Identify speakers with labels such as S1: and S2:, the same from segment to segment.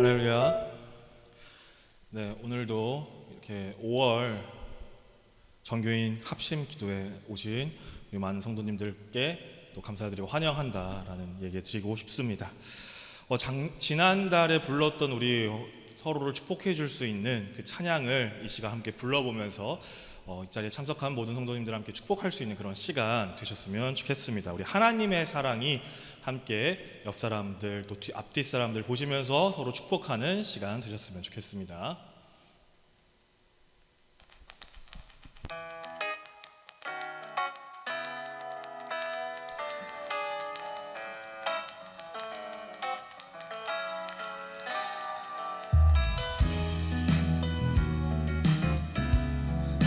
S1: 할렐루야. 네, 오늘도 이렇게 5월 정교인 합심 기도에 오신 우리 많은 성도님들께 또 감사드리고 환영한다라는 얘기 드리고 싶습니다. 지난달에 불렀던 우리 서로를 축복해 줄 수 있는 그 찬양을 이 시간 함께 불러보면서 이 자리에 참석한 모든 성도님들 함께 축복할 수 있는 그런 시간 되셨으면 좋겠습니다. 우리 하나님의 사랑이 함께 옆 사람들 또 앞뒤 사람들 보시면서 서로 축복하는 시간 되셨으면 좋겠습니다.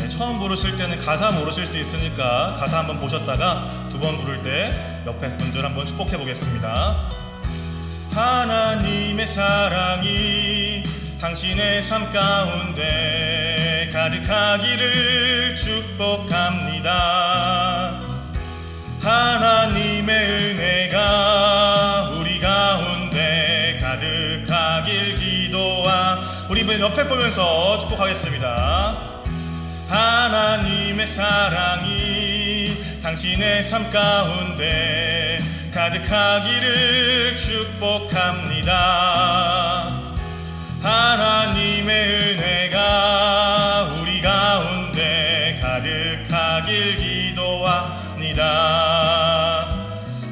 S1: 처음 부르실 때는 가사 모르실 수 있으니까 가사 한번 보셨다가 두 번 부를 때 옆에 분들 한번 축복해 보겠습니다. 하나님의 사랑이 당신의 삶 가운데 가득하기를 축복합니다. 하나님의 은혜가 우리 가운데 가득하길 기도하. 우리 옆에 보면서 축복하겠습니다. 하나님의 사랑이 당신의 삶 가운데 가득하기를 축복합니다. 하나님의 은혜가 우리 가운데 가득하길 기도합니다.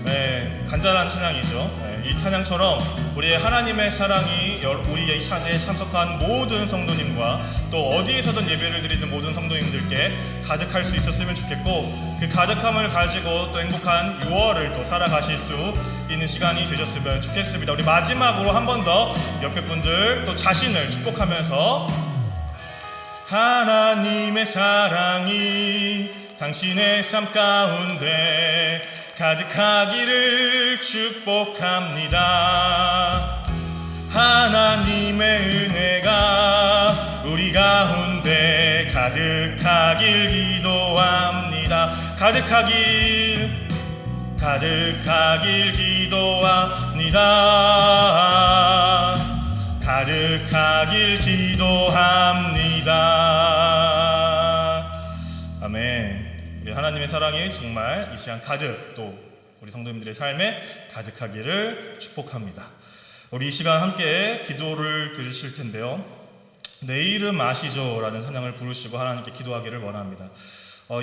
S1: 네, 간단한 찬양이죠. 이 찬양처럼 우리의 하나님의 사랑이 우리의 이 차제에 참석한 모든 성도님과 또 어디에서든 예배를 드리는 모든 성도님들께 가득할 수 있었으면 좋겠고, 그 가득함을 가지고 또 행복한 6월을 또 살아가실 수 있는 시간이 되셨으면 좋겠습니다. 우리 마지막으로 한 번 더 옆에 분들 또 자신을 축복하면서 하나님의 사랑이 당신의 삶 가운데 가득하기를 축복합니다. 하나님의 은혜가 우리 가운데 가득하길 기도합니다. 가득하길 기도합니다. 가득하길 기도합니다. 아멘. 우리 하나님의 사랑이 정말 이 시간 가득 또 우리 성도님들의 삶에 가득하기를 축복합니다. 우리 이 시간 함께 기도를 드리실 텐데요. 내 이름 아시죠? 라는 찬양을 부르시고 하나님께 기도하기를 원합니다.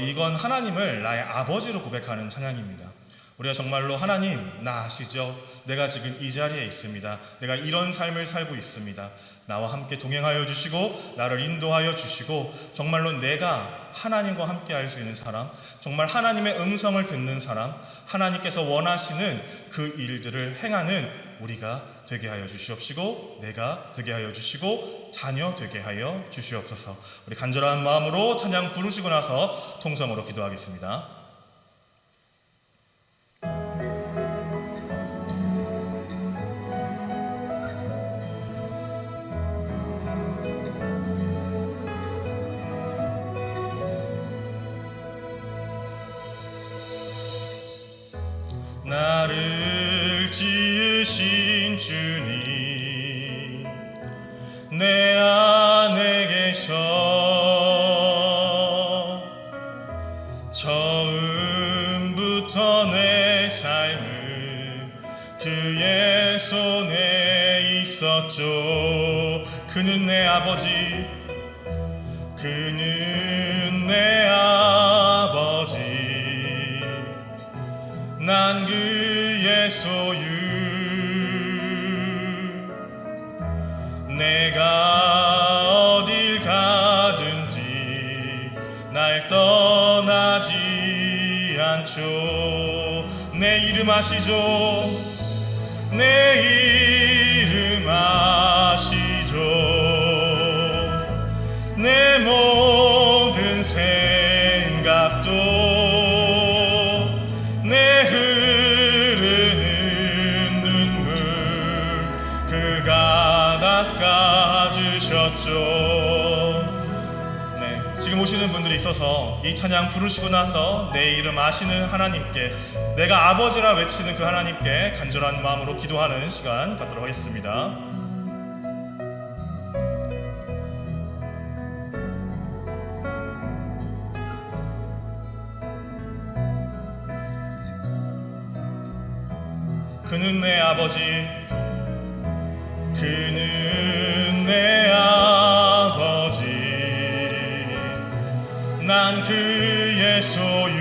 S1: 이건 하나님을 나의 아버지로 고백하는 찬양입니다. 우리가 정말로 하나님 나 아시죠? 내가 지금 이 자리에 있습니다. 내가 이런 삶을 살고 있습니다. 나와 함께 동행하여 주시고 나를 인도하여 주시고 정말로 내가 하나님과 함께 할 수 있는 사람, 정말 하나님의 음성을 듣는 사람, 하나님께서 원하시는 그 일들을 행하는 우리가 되게 하여 주시옵시고 내가 되게 하여 주시고 자녀 되게 하여 주시옵소서. 우리 간절한 마음으로 찬양 부르시고 나서 통성으로 기도하겠습니다. 나를 지으신 주님 내 안에 계셔. 처음부터 내 삶은 그의 손에 있었죠. 그는 내 아버지, 그는 내 아버지, 난 그의 소유. 내가 어딜 가든지 날 떠나지 않죠. 내 이름 아시죠? 내 이름 아시죠? 내 모든 생각도 내 흐르는 눈물 그가 닦아주셨죠. 네, 지금 오시는 분들이 있어서 이 찬양 부르시고 나서 내 이름 아시는 하나님께, 내가 아버지라 외치는 그 하나님께 간절한 마음으로 기도하는 시간 갖도록 하겠습니다. 그는 내 아버지, 그는 내 아버지, 난 그의 소유.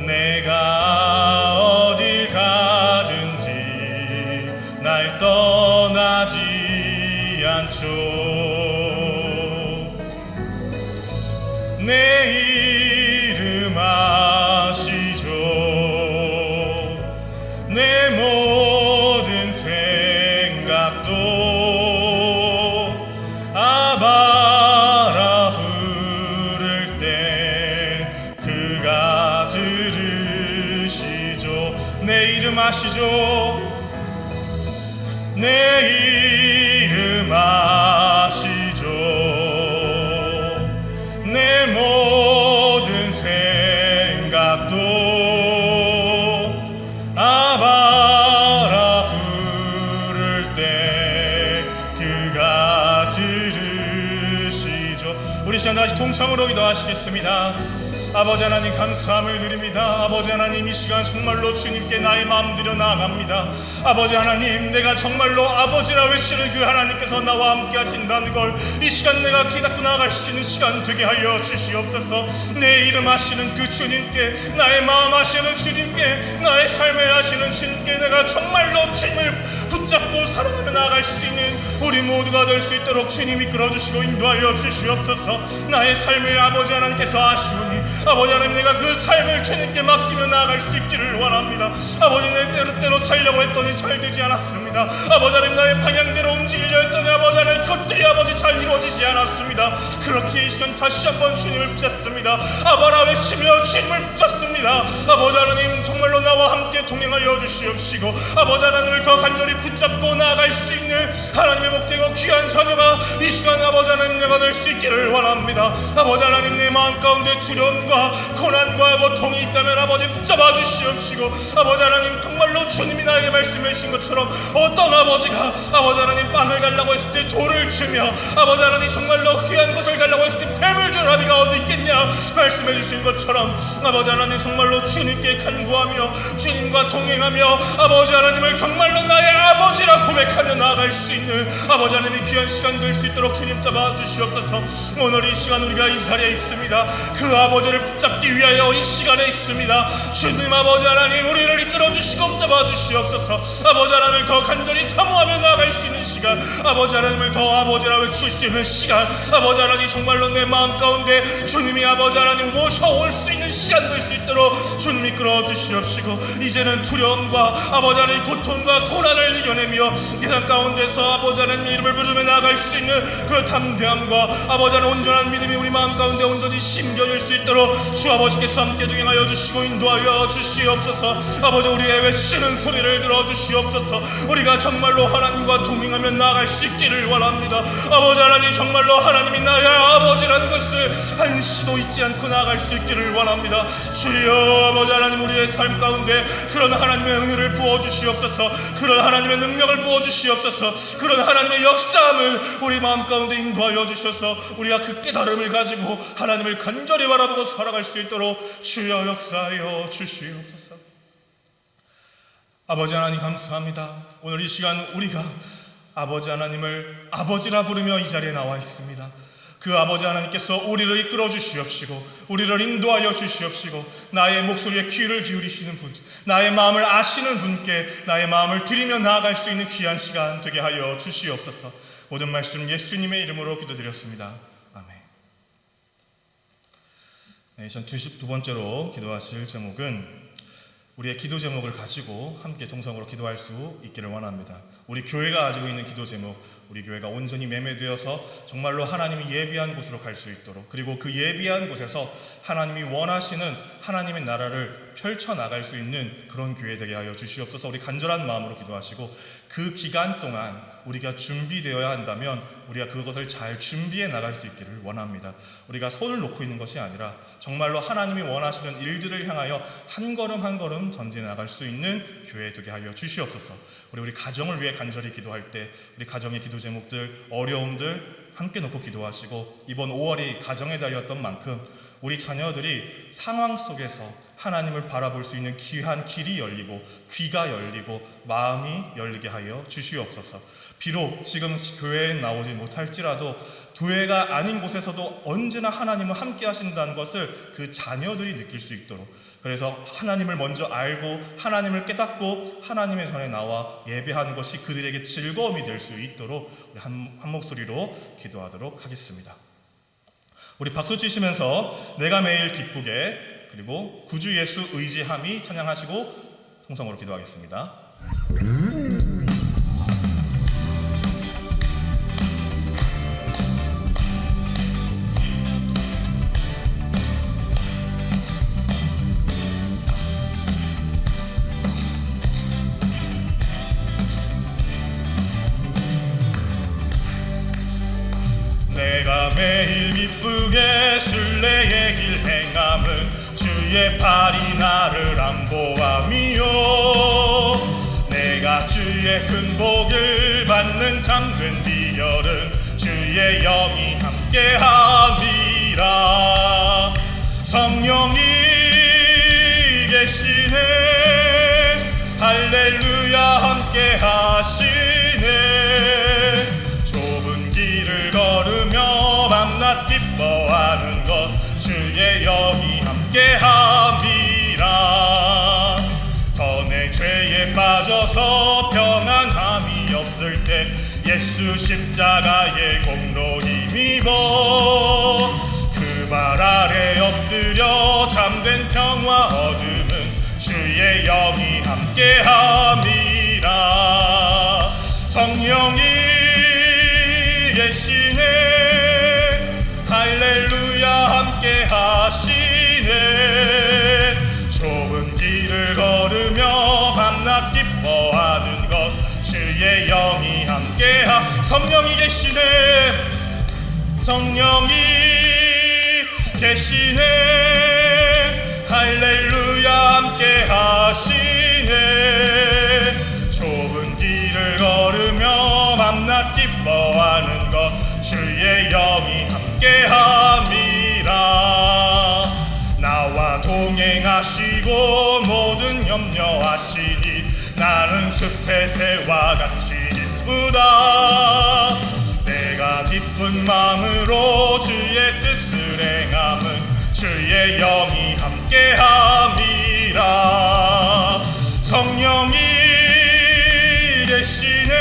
S1: 내가 어딜 가든지 날 떠나지 않죠. 내 이름 아시죠. 내 모든 생각도 아바라 부를 때 그가 들으시죠. 내 이름 아시죠. 내 이름 아시죠. 내 모든 생각도 아바라 부를 때 그가 들으시죠. 우리 시간 다시 동성으로 기도하시겠습니다. 아버지 하나님 감사함을 드립니다. 아버지 하나님 이 시간 정말로 주님께 나의 마음 들여 나아갑니다. 아버지 하나님, 내가 정말로 아버지라 외치는 그 하나님께서 나와 함께 하신다는 걸 이 시간 내가 깨닫고 나아갈 수 있는 시간 되게 하여 주시옵소서. 내 이름 아시는 그 주님께, 나의 마음 아시는 주님께, 나의 삶을 아시는 주님께 내가 정말로 주님을 붙잡고 사랑하며 나아갈 수 있는 우리 모두가 될 수 있도록 주님이 이끌어주시고 인도하여 주시옵소서. 나의 삶을 아버지 하나님께서 아시오니 아버지 하나님, 내가 그 삶을 주님께 맡기며 나아갈 수 있기를 원합니다. 아버지, 내 때로 살려고 했더니 잘 되지 않았습니다. 아버지 하나님, 나의 방향대로 움직이려 했더니 아버지 하나님, 그것들이 아버지 잘 이루어지지 않았습니다. 그렇게 이 시간 다시 한번 주님을 붙잡습니다. 아바라 외치며 주님을 붙잡습니다. 아버지 하나님, 정말로 나와 함께 동행하여 주시옵시고 아버지 하나님을 더 간절히 붙잡고 나아갈 수 있는 하나님의 복되고 귀한 자녀가 이 시간 아버지 하나님 내가 될 수 있기를 원합니다. 아버지 하나님, 내 마음 가운데 두려움과 고난과 고통이 있다면 아버지 붙잡아 주시옵시고 아버지 하나님, 정말로 주님이 나에게 말씀해 주신 것처럼 어떤 아버지가 아버지 하나님 빵을 달라고 했을 때 돌을 주며 아버지 하나님 정말로 귀한 것을 달라고 했을 때 뱀을 줄 아비가 어디 있겠냐 말씀해 주신 것처럼 아버지 하나님 정말로 주님께 간구하며 주님과 동행하며 아버지 하나님을 정말로 나의 아버지라 고백하며 나아갈 수 있는 아버지 하나님의 귀한 시간 될 수 있도록 주님 잡아 주시옵소서. 오늘 이 시간 우리가 이 자리에 있습니다. 그 아버지를 붙잡기 위하여 이 시간에 있습니다. 주님 아버지 하나님, 우리를 이끌어 주시고 잡아 주시옵소서. 아버지 하나님을 더 간절히 사모하며 나아갈 수 있는 시간, 아버지 하나님을 더 아버지라 외칠 수 있는 시간, 아버지 하나님 정말로 내 마음 가운데 주님이 아버지 하나님 모셔올 수 있는 시간 될 수 있도록 주님 이끌어 주시옵시고 이제는 두려움과 아버지 하나님 고통과 고난을 이겨내며 세상 가운데서 아버지 하나님 이름을 부르며 나아갈 수 있는 그 담대함과 아버지 하나님 온전한 믿음이 우리 마음 가운데 온전히 심겨질 수 있도록 주 아버지께서 함께 동행하여 주시고 인도하여 주시옵소서. 아버지, 우리의 외치는 소리를 들어주시옵소서. 우리가 정말로 하나님과 동행하며 나아갈 수 있기를 원합니다. 아버지 하나님, 정말로 하나님이 나의 아버지라는 것을 한시도 잊지 않고 나아갈 수 있기를 원합니다. 주여 아버지 하나님, 우리의 삶 가운데 그런 하나님의 은혜를 부어주시옵소서. 그런 하나님의 능력을 부어주시옵소서. 그런 하나님의 역사함을 우리 마음 가운데 인도하여 주셔서 우리가 그 깨달음을 가지고 하나님을 간절히 바라보고 살아갈 수 있도록 주여 역사하여 주시옵소서. 아버지 하나님 감사합니다. 오늘 이 시간 우리가 아버지 하나님을 아버지라 부르며 이 자리에 나와 있습니다. 그 아버지 하나님께서 우리를 이끌어 주시옵시고 우리를 인도하여 주시옵시고 나의 목소리에 귀를 기울이시는 분, 나의 마음을 아시는 분께 나의 마음을 드리며 나아갈 수 있는 귀한 시간 되게 하여 주시옵소서. 모든 말씀 예수님의 이름으로 기도드렸습니다. 아멘. 네, 22번째로 기도하실 제목은 우리의 기도 제목을 가지고 함께 동성으로 기도할 수 있기를 원합니다. 우리 교회가 가지고 있는 기도 제목, 우리 교회가 온전히 매매되어서 정말로 하나님이 예비한 곳으로 갈 수 있도록, 그리고 그 예비한 곳에서 하나님이 원하시는 하나님의 나라를 펼쳐나갈 수 있는 그런 교회 되게 하여 주시옵소서. 우리 간절한 마음으로 기도하시고 그 기간 동안 우리가 준비되어야 한다면 우리가 그것을 잘 준비해 나갈 수 있기를 원합니다. 우리가 손을 놓고 있는 것이 아니라 정말로 하나님이 원하시는 일들을 향하여 한 걸음 한 걸음 전진해 나갈 수 있는 교회 되게 하여 주시옵소서. 우리 가정을 위해 간절히 기도할 때 우리 가정의 기도 제목들, 어려움들 함께 놓고 기도하시고 이번 5월이 가정의 달이었던 만큼 우리 자녀들이 상황 속에서 하나님을 바라볼 수 있는 귀한 길이 열리고 귀가 열리고 마음이 열리게 하여 주시옵소서. 비록 지금 교회에 나오지 못할지라도 교회가 아닌 곳에서도 언제나 하나님은 함께 하신다는 것을 그 자녀들이 느낄 수 있도록, 그래서 하나님을 먼저 알고 하나님을 깨닫고 하나님의 전에 나와 예배하는 것이 그들에게 즐거움이 될 수 있도록 우리 한 목소리로 기도하도록 하겠습니다. 우리 박수 치시면서 내가 매일 기쁘게, 그리고 구주 예수 의지함이 찬양하시고 통성으로 기도하겠습니다. 내가 매일 기쁘게 순례의 길 행함은 주의 팔이 나를 안보함이요, 내가 주의 큰 복을 받는 참된 비결은 주의 영이 함께함이라. 성령이 계시네, 할렐루야 함께하시네. 좁은 길을 걸으며 밤낮 기뻐하는 것 주의 영이 함께함이라. 더 내 죄에 빠져서 평안함이 없을 때 예수 십자가의 공로 힘입어 그 발 아래 엎드려 잠든 평화 얻음은 주의 영이 함께함이라. 성령이 계시네, 할렐루야 함께하시네. 좁은 길을 걸으며 밤낮 기뻐하는 것 주의 영이 함께하. 성령이 계시네, 성령이 계시네, 할렐루야 함께하시네. 좁은 길을 걸으며 밤낮 기뻐하는 것 주의 영이 함께함이라. 나와 동행하시고 모든 염려하시니 나는 숲의 새와 같이 기쁘다. 내가 기쁜 마음으로 주의 뜻을 행함은 주의 영이 함께함이라. 성령이 계시네,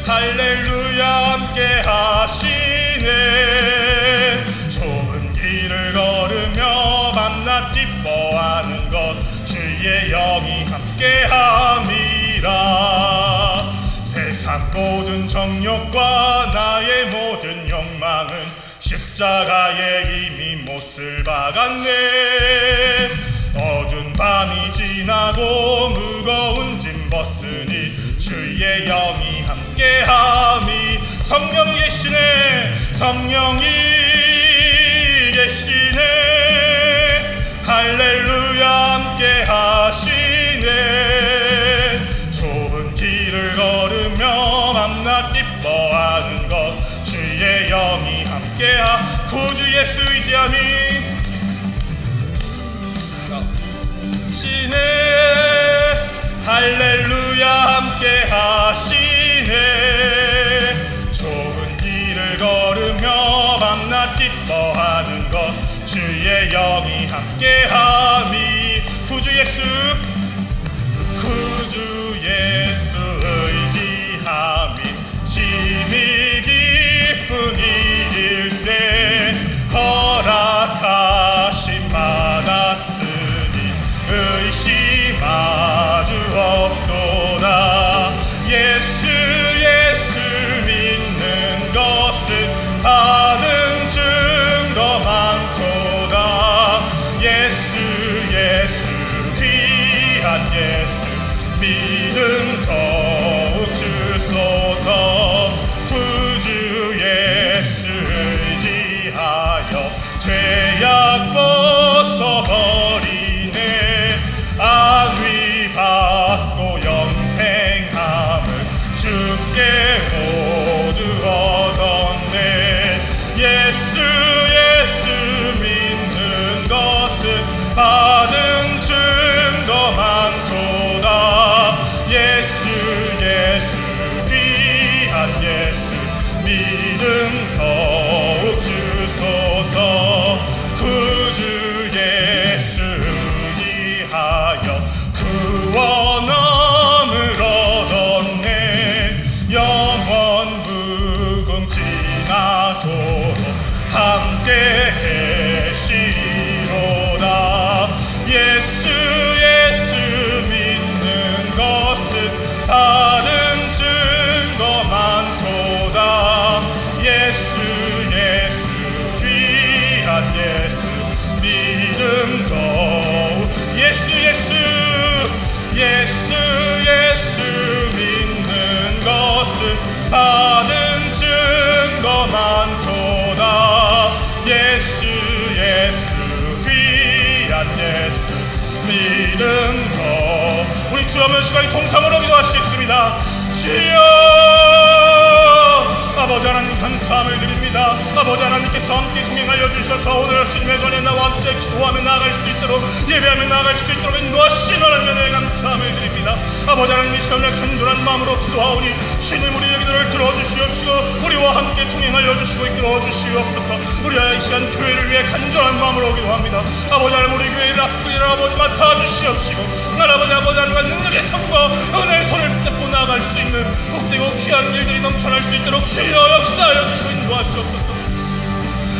S1: 할렐루야 함께하시네. 좁은 길을 걸으며 밤낮 기뻐하는 것 주의 영이 함께함이라. 세상 모든 정욕과 나의 모든 욕망은 십자가에 이미 못을 박았네. 어두운 밤이 지나고 무거운 짐 벗으니 주의 영이 함께함이. 성령이 계시네, 성령이 계시네, 할렐루야 함께하시네. 좁은 길을 걸으며 밤낮 기뻐하는 것 주의 영이 함께하. 구주 예수 의지함이 시네, 할렐루야 함께하시네. 좁은 길을 걸으며 밤낮 기뻐하는 것 주의 영이 함께함이. 구주 예수, 구주 예수 의지함이 심히 기쁜 일일세. 허락하심 받았으니 의심 아주 없도다. 예수 믿는 것은 받은 증거 많도다. 예수 귀한 예수 믿음 더욱 주소서. 구주 예수 의지하여 죄악 벗어버리네. 안위 받고 영생함을 주께 모두 얻었네. 예수 믿는 것은 받은 증거 많도다. 예수 예수 귀한 예수 믿음 더욱 주소서. 구주 예수 의지하여 구원함을 얻었네. 영원 무궁지나도록 함께 계시리로다. 예수 예수 믿는 것은 받은 증거 많도다. 예수 예수 귀한 예수 믿음 더욱. 예수 예수 예수 예수 믿는 것은 받은 증거 많도다. 예수 예수 귀한 예수 믿음 더욱. 우리 주 한번 시간이 통성으로 기도하시겠습니다. 주여, 아버지 하나님 감사함을 드립니다. 아버지 하나님께서 함께 동행하여 주셔서 오늘 주님의 전에 나와 함께 기도하며 나아갈 수 있도록, 예배하며 나아갈 수 있도록 인도하신 하나님의 감사함을 드립니다. 아버지 하나님 이 시간에 간절한 마음으로 기도하오니 주님 우리의 기도를 들어주시옵시고 우리와 함께 동행하여 주시고 이끌어 주시옵소서. 우리가 이 시간 교회를 위해 간절한 마음으로 기도합니다. 아버지 하나님 우리 교회를 앞들이라 아버지 맡아주시옵시고 아버지 하나님과 능력의 손과 은혜의 손을 붙잡고 나아갈 수 있는 복되고 귀한 일들이 넘쳐날 수 있도록 주여 역사하여 주시고 인도하시옵소서.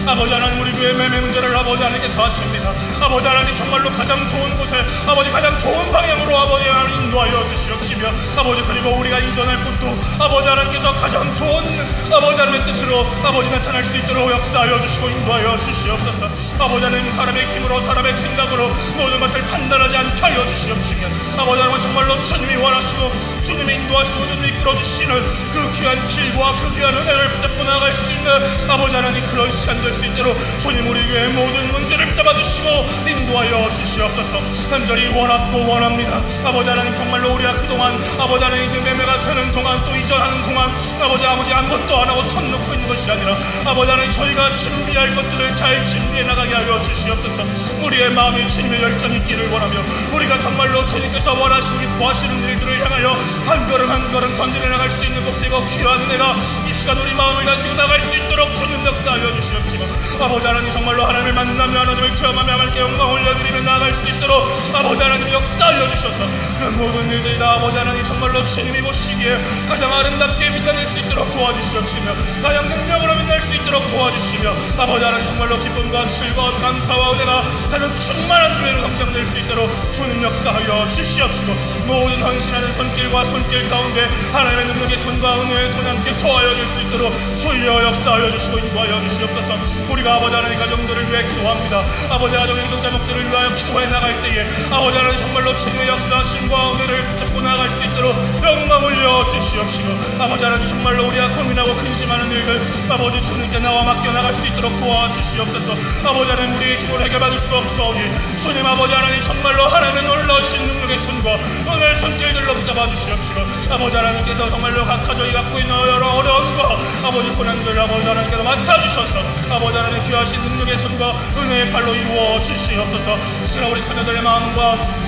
S1: 아버지 하나님 우리 교회 매매 문제를 아버지 하나님께서 하십니다. 아버지 하나님 정말로 가장 좋은 곳에 아버지 가장 좋은 방향으로 아버지 하나님 인도하여 주시옵시며 아버지 그리고 우리가 이전할 곳도 아버지 하나님께서 가장 좋은 아버지 하나님의 뜻으로 아버지 나타날 수 있도록 역사하여 주시고 인도하여 주시옵소서. 아버지 하나님 사람의 힘으로 사람의 생각으로 모든 것을 판단하지 않게 하여 주시옵시며 아버지 하나님 정말로 주님이 원하시고 주님이 인도하시고 주님이 이끌어주시는 그 귀한 길과 그 귀한 은혜를 붙잡고 나아갈 수 있는 아버지 하나님 그런 시간 될 수 있도록 주님 우리 교회의 모든 문제를 잡아주시고 인도하여 주시옵소서. 간절히 원합니다. 아버지 하나님 정말로 우리가 그동안 아버지 하나님 그 매매가 되는 동안 또 이전하는 동안 아버지 아무것도 안 하고 손 놓고 있는 것이 아니라 아버지 하나님 저희가 준비할 것들을 잘 준비해 나가게 하여 주시옵소서. 우리의 마음에 주님의 열정이 있기를 원하며 우리가 정말로 주님께서 원하시고 기뻐하시는 일들을 향하여 한 걸음 한 걸음 전진해 나갈 수 있는 복되고 귀한 은혜가 이 시간 우리 마음을 다스리고 나갈 수 있도록 주님 역사하여 주시옵시고 아버지 하나님 정말로 하나님을 만나며 하나님을 경험하며 하나님께 영광 올려드리며 나아갈 수 있도록 아버지 하나님 역사하여 주셔서 그 모든 일들이 다 아버지 하나님 정말로 주님이 보시기에 가장 아름답게 빛나낼 수 있도록 도와주시옵시며 가장 능력으로 빛날 수 있도록 도와주시며 아버지 하나님 정말로 기쁨과 즐거움 감사와 은혜가 하는 충만한 교회로 성장될 수 있도록 주님 역사하여 주시옵시고 모든 헌신하는 손길과 손길 가운데 하나님의 능력의 손과 은혜의 손 함께 도와줄 수 있도록 주여 역사하여 주시고 인도하여 주시옵소서. 우리가 아버지 하나님 가정들을 위해 기도합니다. 아버지 가정의 기도 제목들을 위하여 기도해 나갈 때에 아버지 하나님 정말로 주님의 역사하심과 은혜를 붙잡고 나아갈 수 있도록 영광 올려 주시옵시고 아버지 하나님 정말로 우리가 고민하고 근심하는 일들 아버지 주님께 나와 맡겨 나갈 수 있도록 도와주시옵소서. 아버지 하나님 우리의 힘을 해결받을 수 없사오니 주님 아버지 하나님 정말로 하나님의 놀라우신 능력의 손과 은혜의 손길들로 붙잡아 주시옵시고 아버지 하나님께서 정말로 각 가정이 갖고 있는 여러 어려움과 아버지 고난들 아버지 하나님께서 맡아주셔서 아버지 하나님의 귀하신 능력의 손과 은혜의 팔로 이루어 주시옵소서. 특히나 우리 자녀들의 마음과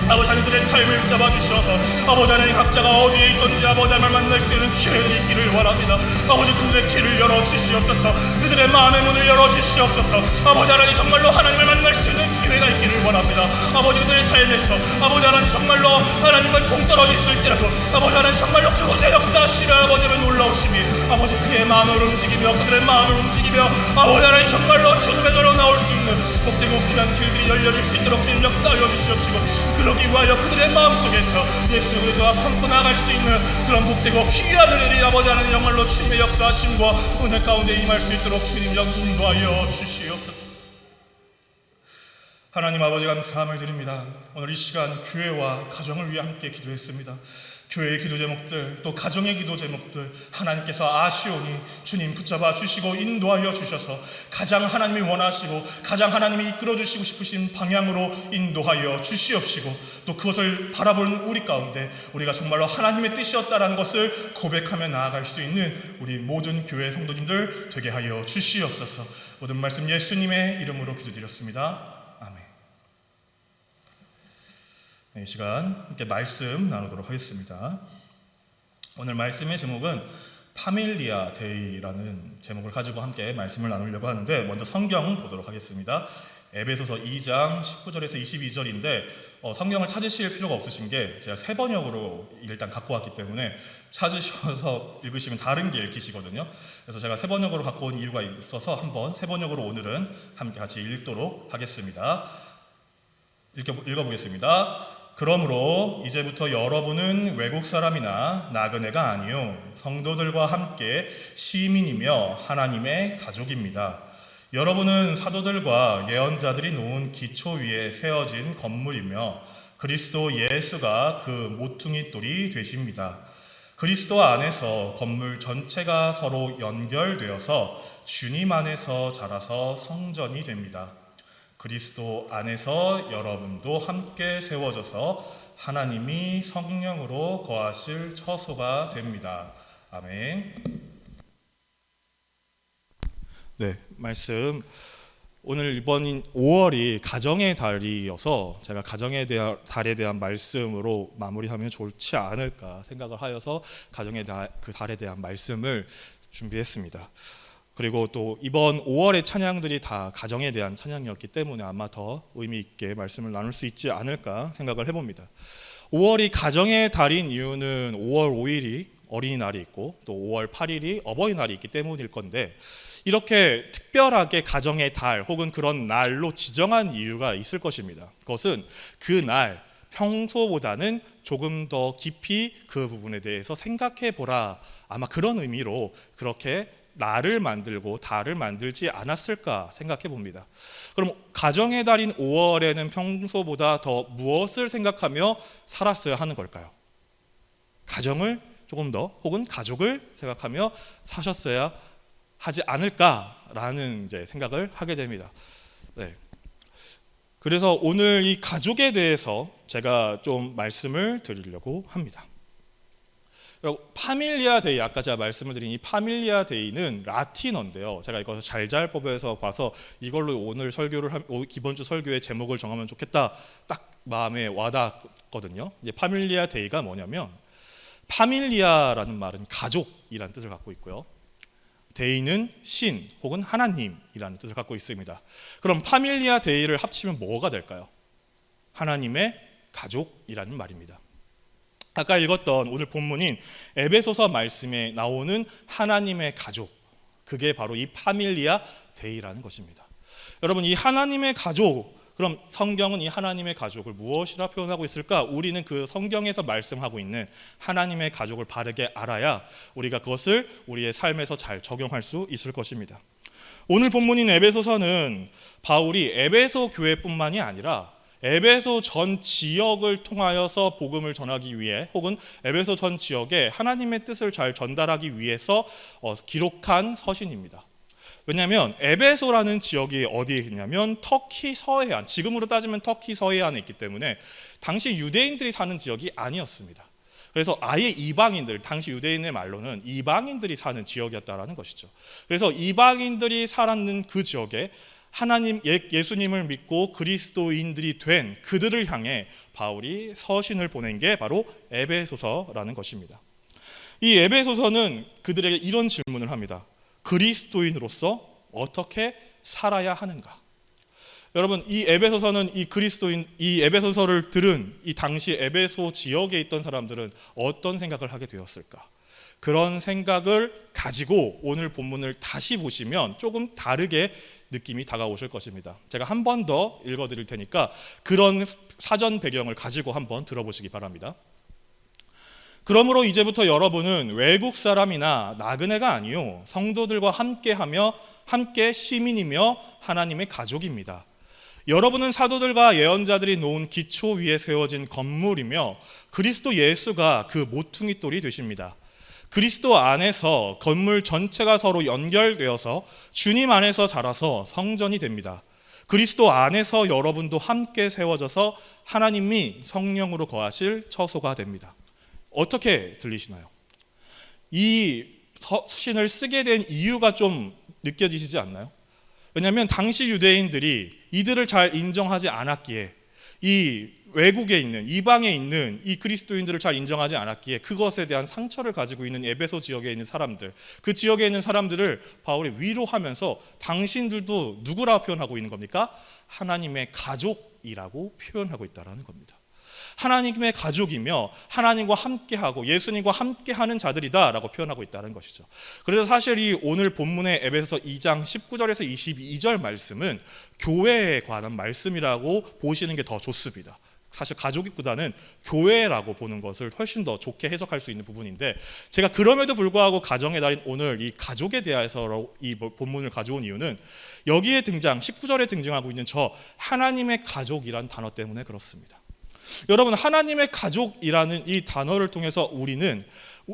S1: 아버지 하나님들의 삶을 붙잡아 주셔서 아버지 하나님 각자가 어디에 있든지 아버지 하나님을 만날 수 있는 기회들이 있기를 원합니다. 아버지 그들의 길을 열어 주시옵소서. 그들의 마음의 문을 열어 주시옵소서. 아버지 하나님 정말로 하나님을 만날 수 있는 기회가 있기를 원합니다. 아버지 그들의 삶에서 아버지 하나님 정말로 하나님과 동떨어져 있을지라도 아버지 하나님 정말로 그곳에 역사하시는 아버지의 놀라우심이 아버지 그의 마음을 움직이며 그들의 마음을 움직이며 아버지 하나님 정말로 주님의 전으로 나올 수 있는 복되고 귀한 길들이 열려질 수 있도록 주님 역사하여 주시옵시고 그러기 위하여 그들의 마음속에서 예수 그리스도와 함께 나아갈 수 있는 그런 복되고 귀한 은혜를 아버지 하나님 정말로 주님의 역사하심과 은혜 가운데 임할 수 있도록 주님 인도하여 주시옵소서. 하나님 아버지 감사함을 드립니다. 오늘 이 시간 교회와 가정을 위해 함께 기도했습니다. 교회의 기도 제목들 또 가정의 기도 제목들 하나님께서 아시오니 주님 붙잡아 주시고 인도하여 주셔서 가장 하나님이 원하시고 가장 하나님이 이끌어 주시고 싶으신 방향으로 인도하여 주시옵시고 또 그것을 바라보는 우리 가운데 우리가 정말로 하나님의 뜻이었다라는 것을 고백하며 나아갈 수 있는 우리 모든 교회 성도님들 되게 하여 주시옵소서. 모든 말씀 예수님의 이름으로 기도드렸습니다. 아멘. 이 시간 함께 말씀 나누도록 하겠습니다. 오늘 말씀의 제목은 파밀리아 데이라는 제목을 가지고 함께 말씀을 나누려고 하는데, 먼저 성경 보도록 하겠습니다. 에베소서 2장 19절에서 22절인데 성경을 찾으실 필요가 없으신 게 제가 세 번역으로 일단 갖고 왔기 때문에 찾으셔서 읽으시면 다른 게 읽히시거든요. 그래서 제가 세 번역으로 갖고 온 이유가 있어서 한번 세 번역으로 오늘은 함께 같이 읽도록 하겠습니다. 읽어보겠습니다. 그러므로 이제부터 여러분은 외국 사람이나 나그네가 아니요 성도들과 함께 시민이며 하나님의 가족입니다. 여러분은 사도들과 예언자들이 놓은 기초 위에 세워진 건물이며 그리스도 예수가 그 모퉁이 돌이 되십니다. 그리스도 안에서 건물 전체가 서로 연결되어서 주님 안에서 자라서 성전이 됩니다. 그리스도 안에서 여러분도 함께 세워져서 하나님이 성령으로 거하실 처소가 됩니다. 아멘. 네, 말씀. 오늘 이번 5월이 가정의 달이어서 제가 가정의 달에 대한 말씀으로 마무리하면 좋지 않을까 생각을 하여서 가정의 그 달에 대한 말씀을 준비했습니다. 그리고 또 이번 5월의 찬양들이 다 가정에 대한 찬양이었기 때문에 아마 더 의미 있게 말씀을 나눌 수 있지 않을까 생각을 해봅니다. 5월이 가정의 달인 이유는 5월 5일이 어린이날이 있고 또 5월 8일이 어버이날이 있기 때문일 건데, 이렇게 특별하게 가정의 달 혹은 그런 날로 지정한 이유가 있을 것입니다. 그것은 그 날 평소보다는 조금 더 깊이 그 부분에 대해서 생각해 보라, 아마 그런 의미로 그렇게 날을 만들고 달을 만들지 않았을까 생각해 봅니다. 그럼 가정의 달인 5월에는 평소보다 더 무엇을 생각하며 살았어야 하는 걸까요? 가정을 조금 더 혹은 가족을 생각하며 사셨어야 하지 않을까라는 이제 생각을 하게 됩니다. 네. 그래서 오늘 이 가족에 대해서 제가 좀 말씀을 드리려고 합니다. 파밀리아 데이, 아까 제가 말씀을 드린 이 파밀리아 데이는 라틴어인데요. 제가 이것을 잘잘법에서 봐서 이걸로 오늘 설교를 이번 주 설교의 제목을 정하면 좋겠다 딱 마음에 와닿거든요. 이제 파밀리아 데이가 뭐냐면, 파밀리아라는 말은 가족이라는 뜻을 갖고 있고요. 데이는 신 혹은 하나님이라는 뜻을 갖고 있습니다. 그럼 파밀리아 데이를 합치면 뭐가 될까요? 하나님의 가족이라는 말입니다. 아까 읽었던 오늘 본문인 에베소서 말씀에 나오는 하나님의 가족, 그게 바로 이 파밀리아 데이라는 것입니다. 여러분, 이 하나님의 가족, 그럼 성경은 이 하나님의 가족을 무엇이라 표현하고 있을까? 우리는 그 성경에서 말씀하고 있는 하나님의 가족을 바르게 알아야 우리가 그것을 우리의 삶에서 잘 적용할 수 있을 것입니다. 오늘 본문인 에베소서는 바울이 에베소 교회뿐만이 아니라 에베소 전 지역을 통하여서 복음을 전하기 위해 혹은 에베소 전 지역에 하나님의 뜻을 잘 전달하기 위해서 기록한 서신입니다. 왜냐하면 에베소라는 지역이 어디에 있냐면 터키 서해안, 지금으로 따지면 터키 서해안에 있기 때문에 당시 유대인들이 사는 지역이 아니었습니다. 그래서 아예 이방인들, 당시 유대인의 말로는 이방인들이 사는 지역이었다라는 것이죠. 그래서 이방인들이 살았는 그 지역에 하나님, 예수님을 믿고 그리스도인들이 된 그들을 향해 바울이 서신을 보낸 게 바로 에베소서라는 것입니다. 이 에베소서는 그들에게 이런 질문을 합니다. 그리스도인으로서 어떻게 살아야 하는가? 여러분, 이 에베소서는 이 에베소서를 들은 이 당시 에베소 지역에 있던 사람들은 어떤 생각을 하게 되었을까? 그런 생각을 가지고 오늘 본문을 다시 보시면 조금 다르게 느낌이 다가오실 것입니다. 제가 한 번 더 읽어드릴 테니까 그런 사전 배경을 가지고 한번 들어보시기 바랍니다. 그러므로 이제부터 여러분은 외국 사람이나 나그네가 아니요 성도들과 함께하며 함께 시민이며 하나님의 가족입니다. 여러분은 사도들과 예언자들이 놓은 기초 위에 세워진 건물이며 그리스도 예수가 그 모퉁이 돌이 되십니다. 그리스도 안에서 건물 전체가 서로 연결되어서 주님 안에서 자라서 성전이 됩니다. 그리스도 안에서 여러분도 함께 세워져서 하나님이 성령으로 거하실 처소가 됩니다. 어떻게 들리시나요? 이 서신을 쓰게 된 이유가 좀 느껴지시지 않나요? 왜냐하면 당시 유대인들이 이들을 잘 인정하지 않았기에, 이 외국에 있는 이방에 있는 이 그리스도인들을 잘 인정하지 않았기에 그것에 대한 상처를 가지고 있는 에베소 지역에 있는 사람들, 그 지역에 있는 사람들을 바울이 위로하면서 당신들도 누구라 표현하고 있는 겁니까? 하나님의 가족이라고 표현하고 있다는 겁니다. 하나님의 가족이며 하나님과 함께하고 예수님과 함께하는 자들이다 라고 표현하고 있다는 것이죠. 그래서 사실 이 오늘 본문의 에베소서 2장 19절에서 22절 말씀은 교회에 관한 말씀이라고 보시는 게 더 좋습니다. 사실 가족보다는 교회라고 보는 것을 훨씬 더 좋게 해석할 수 있는 부분인데, 제가 그럼에도 불구하고 가정의 날인 오늘 이 가족에 대해서 이 본문을 가져온 이유는 여기에 등장 19절에 등장하고 있는 저 하나님의 가족이란 단어 때문에 그렇습니다. 여러분, 하나님의 가족이라는 이 단어를 통해서 우리는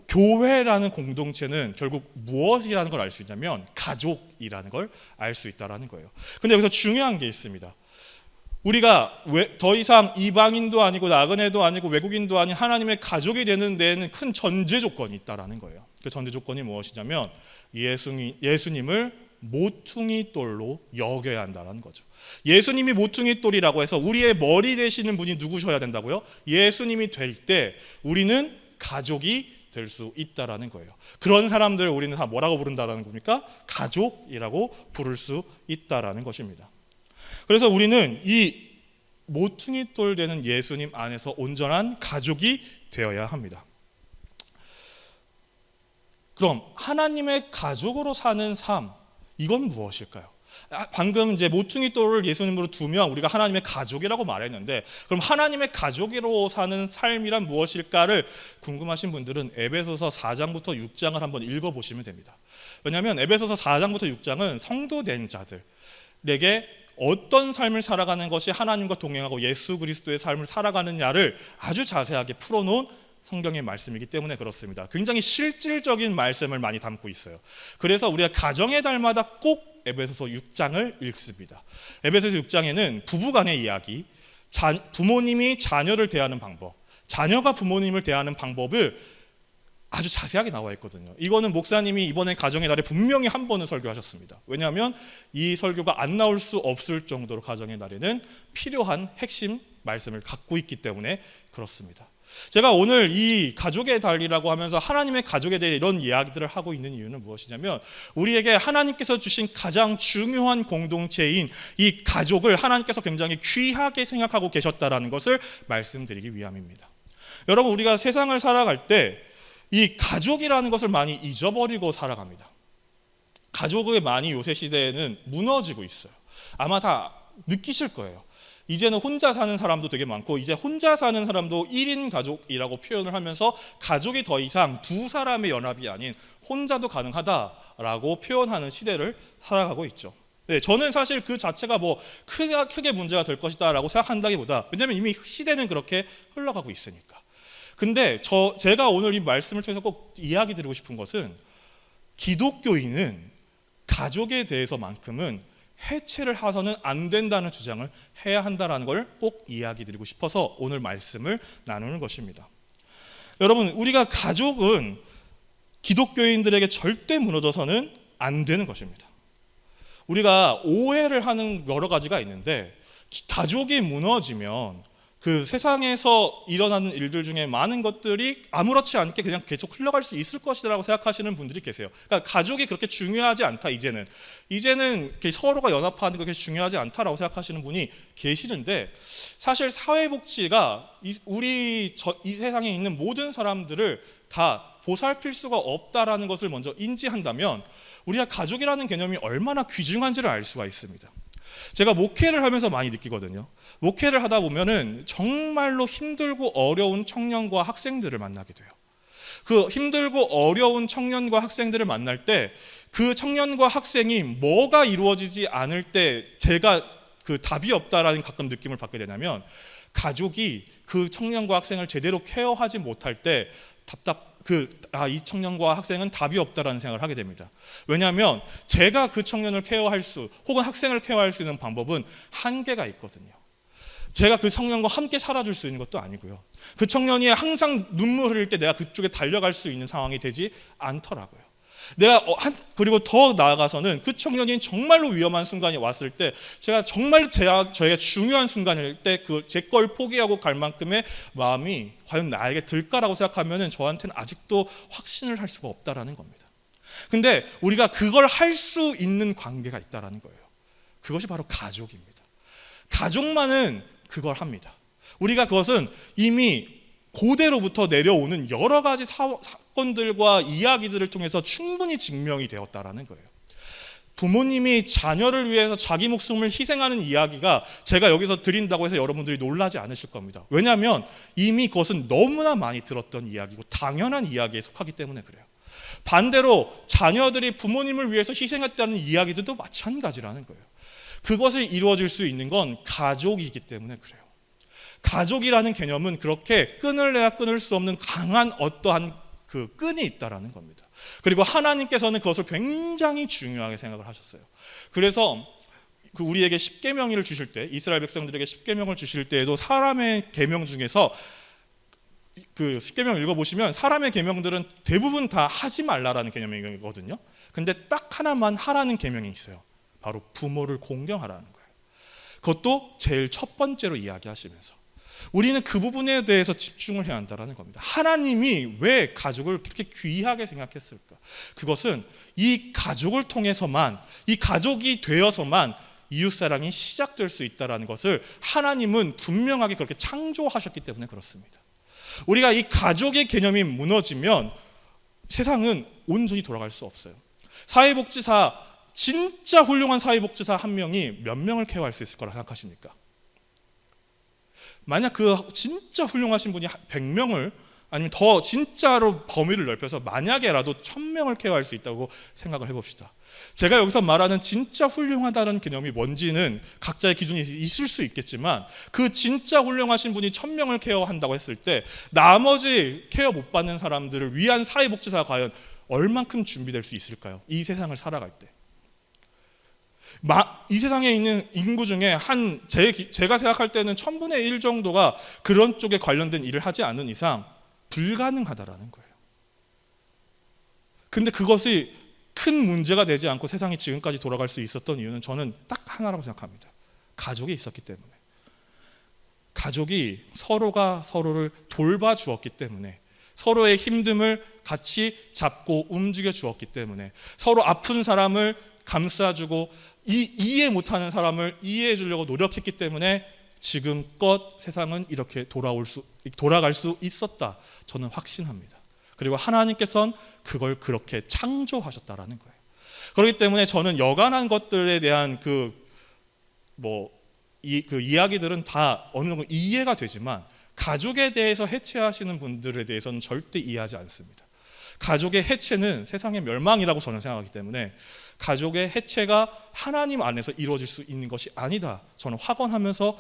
S1: 교회라는 공동체는 결국 무엇이라는 걸 알 수 있냐면 가족이라는 걸 알 수 있다는 거예요. 근데 여기서 중요한 게 있습니다. 우리가 더 이상 이방인도 아니고 나그네도 아니고 외국인도 아닌 하나님의 가족이 되는 데에는 큰 전제 조건이 있다는 거예요. 그 전제 조건이 무엇이냐면 예수님을 모퉁이 돌로 여겨야 한다는 거죠. 예수님이 모퉁이 돌이라고 해서 우리의 머리 되시는 분이 누구셔야 된다고요? 예수님이 될 때 우리는 가족이 될 수 있다라는 거예요. 그런 사람들을 우리는 다 뭐라고 부른다라는 겁니까? 가족이라고 부를 수 있다라는 것입니다. 그래서 우리는 이 모퉁이 돌 되는 예수님 안에서 온전한 가족이 되어야 합니다. 그럼 하나님의 가족으로 사는 삶, 이건 무엇일까요? 방금 이제 모퉁이 돌을 예수님으로 두면 우리가 하나님의 가족이라고 말했는데, 그럼 하나님의 가족으로 사는 삶이란 무엇일까를 궁금하신 분들은 에베소서 4장부터 6장을 한번 읽어보시면 됩니다. 왜냐하면 에베소서 4장부터 6장은 성도된 자들에게 어떤 삶을 살아가는 것이 하나님과 동행하고 예수 그리스도의 삶을 살아가느냐를 아주 자세하게 풀어놓은 성경의 말씀이기 때문에 그렇습니다. 굉장히 실질적인 말씀을 많이 담고 있어요. 그래서 우리가 가정의 달마다 꼭 에베소서 6장을 읽습니다. 에베소서 6장에는 부부간의 이야기, 부모님이 자녀를 대하는 방법, 자녀가 부모님을 대하는 방법을 아주 자세하게 나와 있거든요. 이거는 목사님이 이번에 가정의 날에 분명히 한 번은 설교하셨습니다. 왜냐하면 이 설교가 안 나올 수 없을 정도로 가정의 날에는 필요한 핵심 말씀을 갖고 있기 때문에 그렇습니다. 제가 오늘 이 가족의 달이라고 하면서 하나님의 가족에 대해 이런 이야기들을 하고 있는 이유는 무엇이냐면, 우리에게 하나님께서 주신 가장 중요한 공동체인 이 가족을 하나님께서 굉장히 귀하게 생각하고 계셨다라는 것을 말씀드리기 위함입니다. 여러분, 우리가 세상을 살아갈 때 이 가족이라는 것을 많이 잊어버리고 살아갑니다. 가족이 많이 요새 시대에는 무너지고 있어요. 아마 다 느끼실 거예요. 이제는 혼자 사는 사람도 되게 많고, 이제 혼자 사는 사람도 1인 가족이라고 표현을 하면서 가족이 더 이상 두 사람의 연합이 아닌 혼자도 가능하다라고 표현하는 시대를 살아가고 있죠. 네, 저는 사실 그 자체가 뭐 크게 문제가 될 것이다라고 생각한다기보다, 왜냐하면 이미 시대는 그렇게 흘러가고 있으니까. 근데 제가 오늘 이 말씀을 통해서 꼭 이야기 드리고 싶은 것은, 기독교인은 가족에 대해서만큼은 해체를 해서는 안 된다는 주장을 해야 한다는 걸 꼭 이야기 드리고 싶어서 오늘 말씀을 나누는 것입니다. 여러분, 우리가 가족은 기독교인들에게 절대 무너져서는 안 되는 것입니다. 우리가 오해를 하는 여러 가지가 있는데, 가족이 무너지면 그 세상에서 일어나는 일들 중에 많은 것들이 아무렇지 않게 그냥 계속 흘러갈 수 있을 것이라고 생각하시는 분들이 계세요. 그러니까 가족이 그렇게 중요하지 않다, 이제는 서로가 연합하는 게 그렇게 중요하지 않다라고 생각하시는 분이 계시는데, 사실 사회복지가 이 세상에 있는 모든 사람들을 다 보살필 수가 없다라는 것을 먼저 인지한다면 우리가 가족이라는 개념이 얼마나 귀중한지를 알 수가 있습니다. 제가 목회를 하면서 많이 느끼거든요. 목회를 하다 보면은 정말로 힘들고 어려운 청년과 학생들을 만나게 돼요. 그 힘들고 어려운 청년과 학생들을 만날 때 그 청년과 학생이 뭐가 이루어지지 않을 때 제가 그 답이 없다라는 가끔 느낌을 받게 되냐면, 가족이 그 청년과 학생을 제대로 케어하지 못할 때 이 청년과 학생은 답이 없다라는 생각을 하게 됩니다. 왜냐하면 제가 그 청년을 케어할 혹은 학생을 케어할 수 있는 방법은 한계가 있거든요. 제가 그 청년과 함께 살아줄 수 있는 것도 아니고요. 그 청년이 항상 눈물 흘릴 때 내가 그쪽에 달려갈 수 있는 상황이 되지 않더라고요. 그리고 더 나아가서는 그 청년이 정말로 위험한 순간이 왔을 때, 제가 정말 저에게 중요한 순간일 때 그 제 걸 포기하고 갈 만큼의 마음이 과연 나에게 들까라고 생각하면은 저한테는 아직도 확신을 할 수가 없다라는 겁니다. 근데 우리가 그걸 할 수 있는 관계가 있다라는 거예요. 그것이 바로 가족입니다. 가족만은 그걸 합니다. 우리가 그것은 이미 고대로부터 내려오는 여러 가지 사건들과 이야기들을 통해서 충분히 증명이 되었다라는 거예요. 부모님이 자녀를 위해서 자기 목숨을 희생하는 이야기가 제가 여기서 드린다고 해서 여러분들이 놀라지 않으실 겁니다. 왜냐하면 이미 그것은 너무나 많이 들었던 이야기고 당연한 이야기에 속하기 때문에 그래요. 반대로 자녀들이 부모님을 위해서 희생했다는 이야기들도 마찬가지라는 거예요. 그것이 이루어질 수 있는 건 가족이기 때문에 그래요. 가족이라는 개념은 그렇게 끊을래야 끊을 수 없는 강한 어떠한 그 끈이 있다라는 겁니다. 그리고 하나님께서는 그것을 굉장히 중요하게 생각을 하셨어요. 그래서 우리에게 십계명을 주실 때, 이스라엘 백성들에게 십계명을 주실 때에도 사람의 계명 중에서 그 십계명 읽어보시면 사람의 계명들은 대부분 다 하지 말라라는 계명이거든요. 근데 딱 하나만 하라는 계명이 있어요. 바로 부모를 공경하라는 거예요. 그것도 제일 첫 번째로 이야기하시면서 우리는 그 부분에 대해서 집중을 해야 한다는 겁니다. 하나님이 왜 가족을 그렇게 귀하게 생각했을까? 그것은 이 가족을 통해서만, 이 가족이 되어서만 이웃사랑이 시작될 수 있다는 것을 하나님은 분명하게 그렇게 창조하셨기 때문에 그렇습니다. 우리가 이 가족의 개념이 무너지면 세상은 온전히 돌아갈 수 없어요. 사회복지사, 진짜 훌륭한 사회복지사 한 명이 몇 명을 케어할 수 있을 거라 생각하십니까? 만약 그 진짜 훌륭하신 분이 100명을, 아니면 더 진짜로 범위를 넓혀서 만약에라도 1000명을 케어할 수 있다고 생각을 해봅시다. 제가 여기서 말하는 진짜 훌륭하다는 개념이 뭔지는 각자의 기준이 있을 수 있겠지만, 그 진짜 훌륭하신 분이 1000명을 케어한다고 했을 때 나머지 케어 못 받는 사람들을 위한 사회복지사가 과연 얼만큼 준비될 수 있을까요? 이 세상을 살아갈 때. 이 세상에 있는 인구 중에 제가 생각할 때는 1000분의 1 정도가 그런 쪽에 관련된 일을 하지 않은 이상 불가능하다라는 거예요. 근데 그것이 큰 문제가 되지 않고 세상이 지금까지 돌아갈 수 있었던 이유는 저는 딱 하나라고 생각합니다. 가족이 있었기 때문에. 가족이 서로가 서로를 돌봐주었기 때문에, 서로의 힘듦을 같이 잡고 움직여 주었기 때문에, 서로 아픈 사람을 감싸주고 이해 못하는 사람을 이해해 주려고 노력했기 때문에 지금껏 세상은 이렇게 돌아갈 수 있었다. 저는 확신합니다. 그리고 하나님께서는 그걸 그렇게 창조하셨다라는 거예요. 그렇기 때문에 저는 여간한 것들에 대한 그 이야기들은 다 어느 정도 이해가 되지만, 가족에 대해서 해체하시는 분들에 대해서는 절대 이해하지 않습니다. 가족의 해체는 세상의 멸망이라고 저는 생각하기 때문에 가족의 해체가 하나님 안에서 이루어질 수 있는 것이 아니다, 저는 확언하면서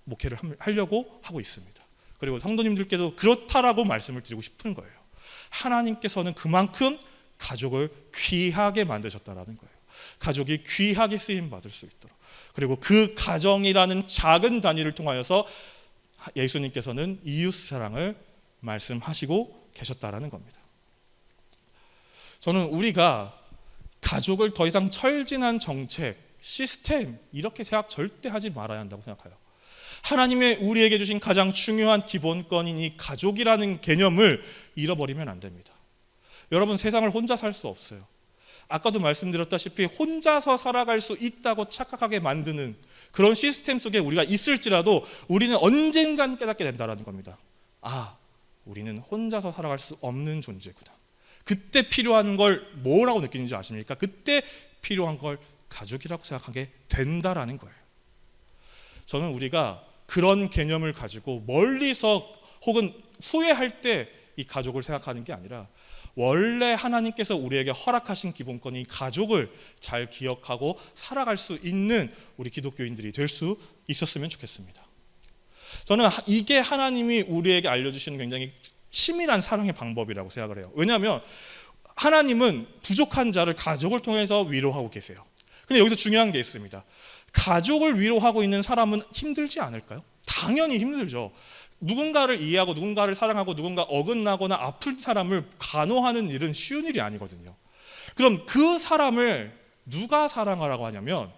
S1: 목회를 하려고 하고 있습니다. 그리고 성도님들께도 그렇다라고 말씀을 드리고 싶은 거예요. 하나님께서는 그만큼 가족을 귀하게 만드셨다라는 거예요. 가족이 귀하게 쓰임 받을 수 있도록. 그리고 그 가정이라는 작은 단위를 통하여서 예수님께서는 이웃 사랑을 말씀하시고 계셨다라는 겁니다. 저는 우리가 가족을 더 이상 철진한 정책, 시스템 이렇게 생각 절대 하지 말아야 한다고 생각해요. 하나님의 우리에게 주신 가장 중요한 기본권인 이 가족이라는 개념을 잃어버리면 안 됩니다. 여러분, 세상을 혼자 살 수 없어요. 아까도 말씀드렸다시피 혼자서 살아갈 수 있다고 착각하게 만드는 그런 시스템 속에 우리가 있을지라도 우리는 언젠간 깨닫게 된다는 겁니다. 우리는 혼자서 살아갈 수 없는 존재구나. 그때 필요한 걸 뭐라고 느끼는지 아십니까? 그때 필요한 걸 가족이라고 생각하게 된다라는 거예요. 저는 우리가 그런 개념을 가지고 멀리서 혹은 후회할 때 이 가족을 생각하는 게 아니라, 원래 하나님께서 우리에게 허락하신 기본권이 가족을 잘 기억하고 살아갈 수 있는 우리 기독교인들이 될 수 있었으면 좋겠습니다. 저는 이게 하나님이 우리에게 알려주시는 굉장히 치밀한 사랑의 방법이라고 생각을 해요. 왜냐하면 하나님은 부족한 자를 가족을 통해서 위로하고 계세요. 근데 여기서 중요한 게 있습니다. 가족을 위로하고 있는 사람은 힘들지 않을까요? 당연히 힘들죠. 누군가를 이해하고 누군가를 사랑하고 누군가 어긋나거나 아픈 사람을 간호하는 일은 쉬운 일이 아니거든요. 그럼 그 사람을 누가 사랑하라고 하냐면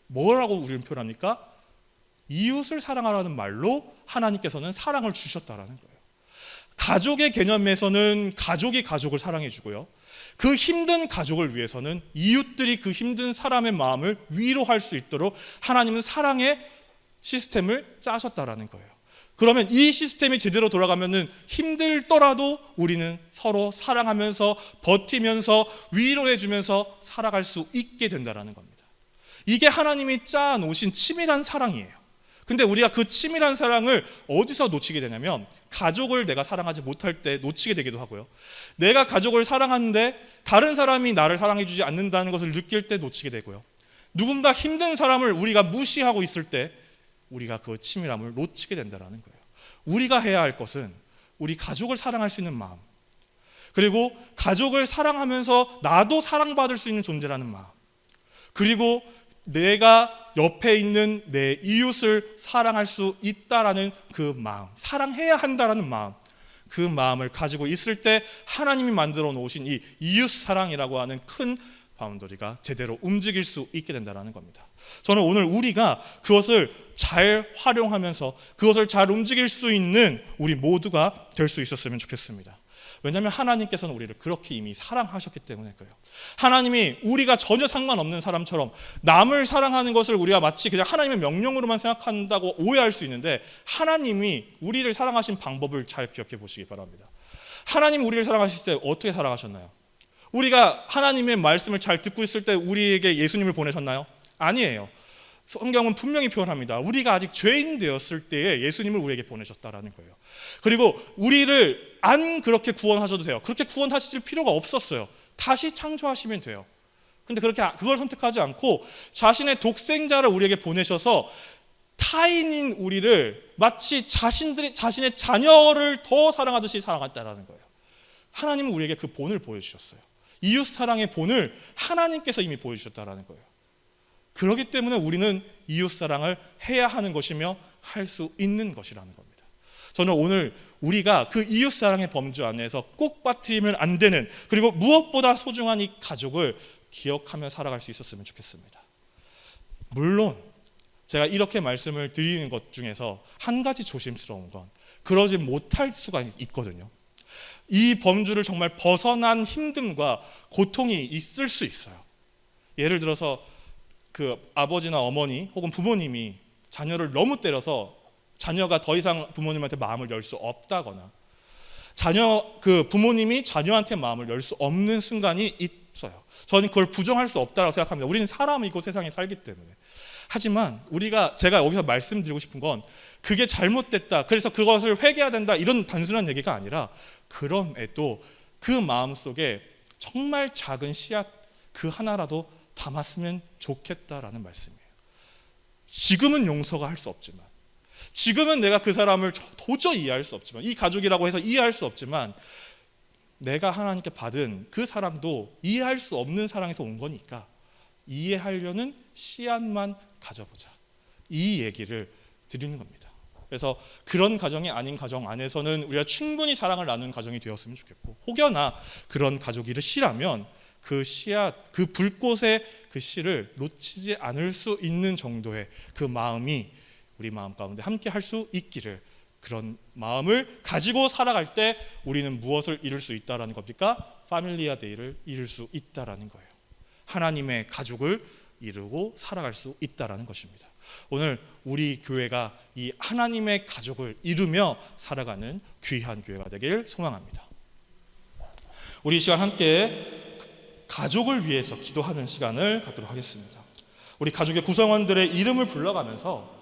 S1: 뭐라고 우리는 표현합니까? 이웃을 사랑하라는 말로 하나님께서는 사랑을 주셨다라는 거예요. 가족의 개념에서는 가족이 가족을 사랑해 주고요, 그 힘든 가족을 위해서는 이웃들이 그 힘든 사람의 마음을 위로할 수 있도록 하나님은 사랑의 시스템을 짜셨다라는 거예요. 그러면 이 시스템이 제대로 돌아가면은 힘들더라도 우리는 서로 사랑하면서 버티면서 위로해 주면서 살아갈 수 있게 된다라는 겁니다. 이게 하나님이 짜 놓으신 치밀한 사랑이에요. 근데 우리가 그 치밀한 사랑을 어디서 놓치게 되냐면 가족을 내가 사랑하지 못할 때 놓치게 되기도 하고요, 내가 가족을 사랑하는데 다른 사람이 나를 사랑해 주지 않는다는 것을 느낄 때 놓치게 되고요, 누군가 힘든 사람을 우리가 무시하고 있을 때 우리가 그 치밀함을 놓치게 된다는 거예요. 우리가 해야 할 것은 우리 가족을 사랑할 수 있는 마음, 그리고 가족을 사랑하면서 나도 사랑받을 수 있는 존재라는 마음, 그리고 내가 옆에 있는 내 이웃을 사랑할 수 있다라는 그 마음, 사랑해야 한다라는 마음, 그 마음을 가지고 있을 때 하나님이 만들어 놓으신 이 이웃 사랑이라고 하는 큰 바운더리가 제대로 움직일 수 있게 된다는 겁니다. 저는 오늘 우리가 그것을 잘 활용하면서 그것을 잘 움직일 수 있는 우리 모두가 될 수 있었으면 좋겠습니다. 왜냐하면 하나님께서는 우리를 그렇게 이미 사랑하셨기 때문에 그래요. 하나님이 우리가 전혀 상관없는 사람처럼 남을 사랑하는 것을 우리가 마치 그냥 하나님의 명령으로만 생각한다고 오해할 수 있는데, 하나님이 우리를 사랑하신 방법을 잘 기억해 보시기 바랍니다. 하나님이 우리를 사랑하실 때 어떻게 사랑하셨나요? 우리가 하나님의 말씀을 잘 듣고 있을 때 우리에게 예수님을 보내셨나요? 아니에요. 성경은 분명히 표현합니다. 우리가 아직 죄인 되었을 때에 예수님을 우리에게 보내셨다라는 거예요. 그리고 우리를 안 그렇게 구원하셔도 돼요. 그렇게 구원하실 필요가 없었어요. 다시 창조하시면 돼요. 근데 그걸 선택하지 않고 자신의 독생자를 우리에게 보내셔서 타인인 우리를 마치 자신의 자녀를 더 사랑하듯이 사랑했다라는 거예요. 하나님은 우리에게 그 본을 보여주셨어요. 이웃 사랑의 본을 하나님께서 이미 보여주셨다라는 거예요. 그렇기 때문에 우리는 이웃 사랑을 해야 하는 것이며 할 수 있는 것이라는 겁니다. 저는 오늘 우리가 그 이웃 사랑의 범주 안에서 꼭 빠뜨리면 안 되는, 그리고 무엇보다 소중한 이 가족을 기억하며 살아갈 수 있었으면 좋겠습니다. 물론 제가 이렇게 말씀을 드리는 것 중에서 한 가지 조심스러운 건 그러지 못할 수가 있거든요. 이 범주를 정말 벗어난 힘듦과 고통이 있을 수 있어요. 예를 들어서 그 아버지나 어머니 혹은 부모님이 자녀를 너무 때려서 자녀가 더 이상 부모님한테 마음을 열 수 없다거나, 그 부모님이 자녀한테 마음을 열 수 없는 순간이 있어요. 저는 그걸 부정할 수 없다고 생각합니다. 우리는 사람이고 세상에 살기 때문에. 하지만 제가 여기서 말씀드리고 싶은 건 그게 잘못됐다, 그래서 그것을 회개해야 된다, 이런 단순한 얘기가 아니라, 그럼에도 그 마음속에 정말 작은 씨앗 그 하나라도 담았으면 좋겠다라는 말씀이에요. 지금은 용서가 할 수 없지만, 지금은 내가 그 사람을 도저히 이해할 수 없지만, 이 가족이라고 해서 이해할 수 없지만, 내가 하나님께 받은 그 사랑도 이해할 수 없는 사랑에서 온 거니까 이해하려는 씨앗만 가져보자, 이 얘기를 드리는 겁니다. 그래서 그런 가정이 아닌 가정 안에서는 우리가 충분히 사랑을 나누는 가정이 되었으면 좋겠고, 혹여나 그런 가족이 싫다면 그 씨앗, 그 불꽃의 그 씨를 놓치지 않을 수 있는 정도의 그 마음이 우리 마음 가운데 함께 할 수 있기를, 그런 마음을 가지고 살아갈 때 우리는 무엇을 이룰 수 있다라는 겁니까? 파밀리아 데이를 이룰 수 있다라는 거예요. 하나님의 가족을 이루고 살아갈 수 있다라는 것입니다. 오늘 우리 교회가 이 하나님의 가족을 이루며 살아가는 귀한 교회가 되길 소망합니다. 우리 이 시간 함께 가족을 위해서 기도하는 시간을 갖도록 하겠습니다. 우리 가족의 구성원들의 이름을 불러가면서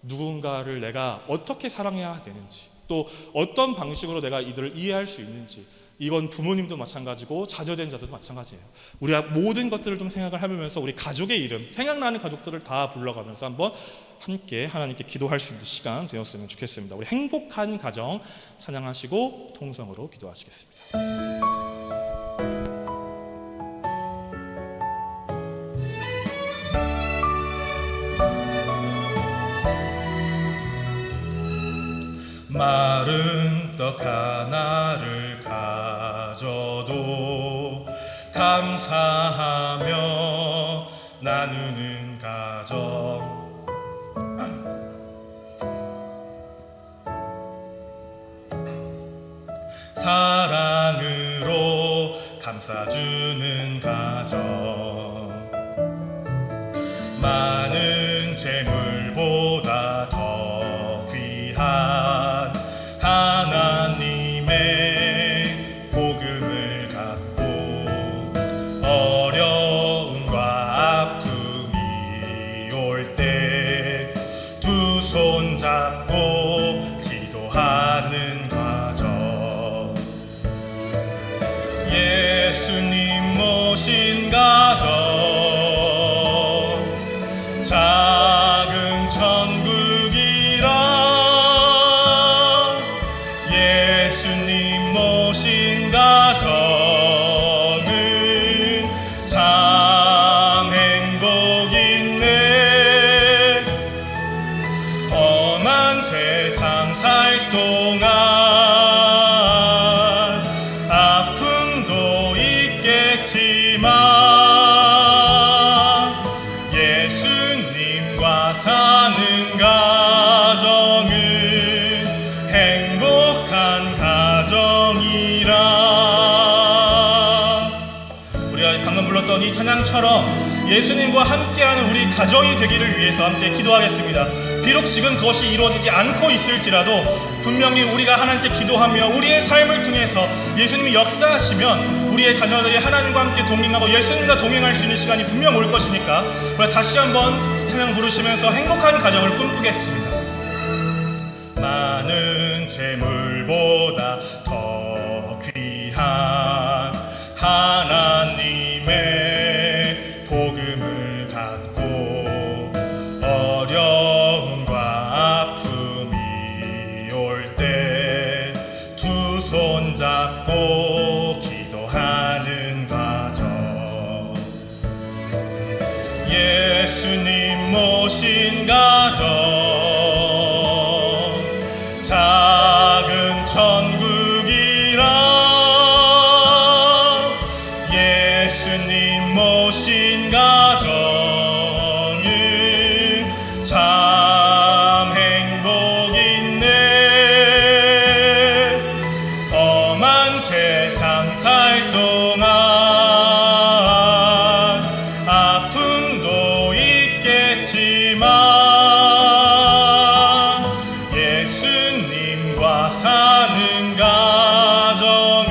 S1: 누군가를 내가 어떻게 사랑해야 되는지, 또 어떤 방식으로 내가 이들을 이해할 수 있는지, 이건 부모님도 마찬가지고 자녀된 자들도 마찬가지예요. 우리가 모든 것들을 좀 생각을 해보면서 우리 가족의 이름, 생각나는 가족들을 다 불러가면서 한번 함께 하나님께 기도할 수 있는 시간 되었으면 좋겠습니다. 우리 행복한 가정 찬양하시고 통성으로 기도하시겠습니다. 마른 떡 하나를 가져도 감사하며 나누는 가정. 사랑으로 감싸주는 가정. 많은 재물보다 더 귀한 하나님의 복음을 갖고 어려움과 아픔이 올 때 두 손 잡고 기도하는 과정. 예수님 모신 가정, 작은 천국이라. 예수님 모신 가정은 참 행복 있네. 험한 세상 살 동안 아픔도 있겠지만 예수님과 사는 가정은 행복한 가정이라. 우리가 방금 불렀던 이 찬양처럼 예수님과 함께하는 우리 가정이 되기를 위해서 함께 기도하겠습니다. 비록 지금 그것이 이루어지지 않고 있을지라도 분명히 우리가 하나님께 기도하며 우리의 삶을 통해서 예수님이 역사하시면 우리의 자녀들이 하나님과 함께 동행하고 예수님과 동행할 수 있는 시간이 분명 올 것이니까 우리가 다시 한번 찬양 부르시면서 행복한 가정을 꿈꾸겠습니다. 많은 재물보다 더 귀한 하나님의 복음을 갖고 어려움과 아픔이 올 때 두 손 잡고 기도하는 가정. 예수님 모신 가정, 작은 천국이라. 예수님 모신 가정은 참 행복 있네. 험한 세상 살 동안 아픔도 있겠지만 예수님과 사는 가정은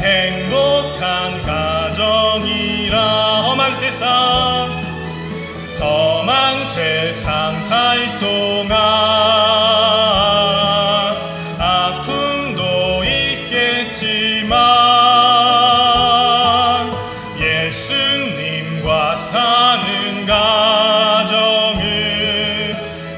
S1: 행복한 가정이라. 험한 세상 살 동안 아픔도 있겠지만 예수님과 사는 가정은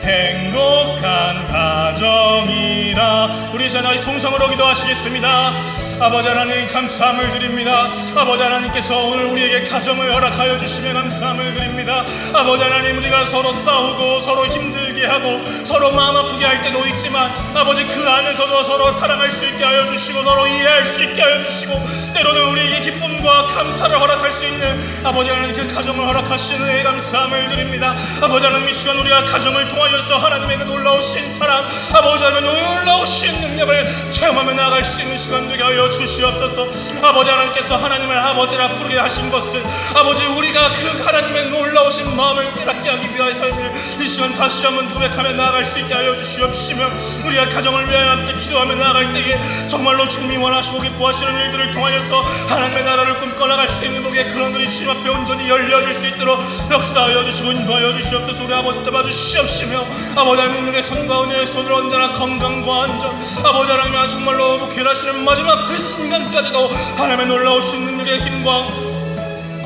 S1: 행복한 가정이라. 우리 자녀의 통성으로 기도하시겠습니다. 아버지 하나님 감사함을 드립니다. 아버지 하나님께서 오늘 우리에게 가정을 허락하여 주시며 감사함을 드립니다. 아버지 하나님, 우리가 서로 싸우고 서로 힘들게 하고 서로 마음 아프게 할 때도 있지만 아버지 그 안에서도 서로 사랑할 수 있게 하여 주시고 서로 이해할 수 있게 하여 주시고 때로는 우리에게 기쁨과 감사를 허락할 수 있는 아버지 하나님 그 가정을 허락하시는 은혜에 감사함을 드립니다. 아버지 하나님, 이 시간 우리가 가정을 통하여서 하나님의 그 놀라우신 사랑, 아버지 하나님 놀라우신 능력을 체험하며 나아갈 수 있는 시간 되게 하여 주시옵소서. 아버지 하나님께서 하나님을 아버지라 부르게 하신 것은 아버지 우리가 그 하나님의 놀라우신 마음을 깨닫게 하기 위하여 삶을 이 시간 다시 한번 고백하며 나아갈 수 있게 하여 주시옵시며 우리가 가정을 위하여 함께 기도하며 나아갈 때에 정말로 주님이 원하시고 기뻐하시는 일들을 통하여서 하나님의 나라를 꿈꿔 나갈 수 있는 복의 그런 눈이 주님 앞에 온전히 열려질 수 있도록 역사하여 주시고 인도하여 주시옵소서. 우리 아버지 봐주시옵시며 아버지 하나님 능력의 손과 은혜의 손으로 언제나 건강과 안전, 아버지 하나님 정말로 복회하시는 마지막 그 순간까지도 하나님의 놀라우신 능력의 힘과